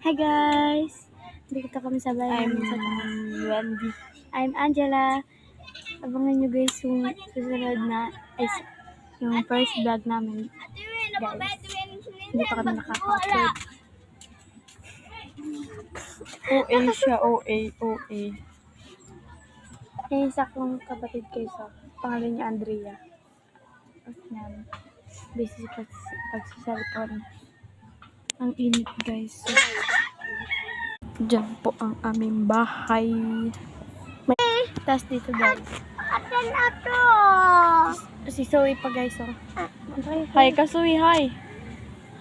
Hi guys! Dito kami sa bayan I'm sa taas. Wendy. I'm Angela. Abangan nyo guys yung susunod na yung first vlog namin. Guys, hindi pa kami nakaka-upload. OA siya, OA, OA. Yung isa kong kapatid kayo sa pangalan niya Andrea. Yan. Busy sa pagsasalpon. Ang init guys. Diyan po ang aming bahay. Tapos dito guys. Atan ato! Si Zoe pa guys. Oh. Hi, Kasuy, hi!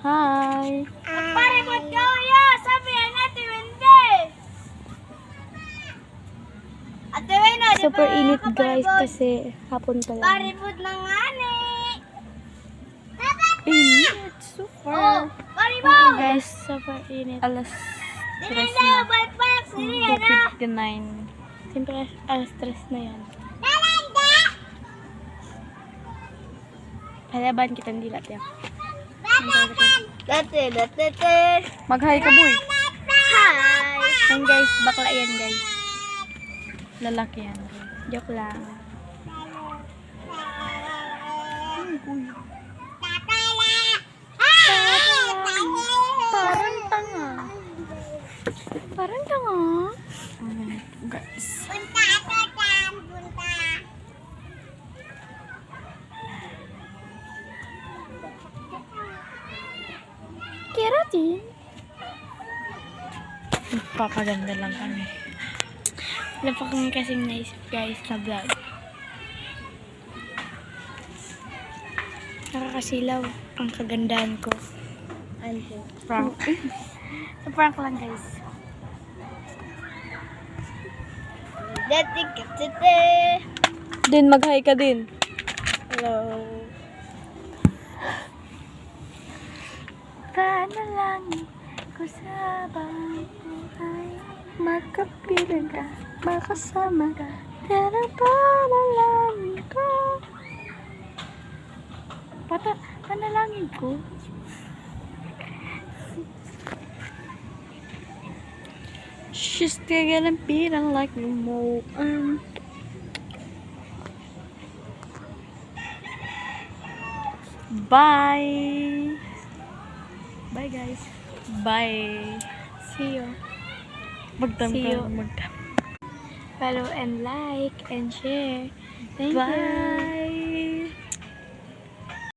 Hi! Pare mo ya! Sabi yan natin, Wendy! Ate Wena, Super init guys kasi hapon pa lang. Paribod ng ngani! Init. Super. Oh, paribod! Guys, super init. Alas Stress 3 na. na. Balik-balik sila na. 2:59. Siyempre, stress na yan. Palaban kita hindi lahat yan. Dati. Mag-hi ka, boy. Hi! Yan guys, bakla yan guys. Lalaki yan. Joke lang. Parang tanga. Parang tanga. Guys. Keratin. Papaganda lang kami. Wala pa kami kasing naisip guys na vlog. Nakakasilaw ang kagandahan ko. Prank. So prank lang guys. Din, mag-hi ka din. Hello. Panalangin ko sa bawat buhay. Magkapiling ka, makasama ka. Pero panalangin ko. Panalangin ko. She's still getting beaten like no more. Bye. Bye guys. Bye. See you. See you. Magdam. Follow and like and share. Thank you. Bye.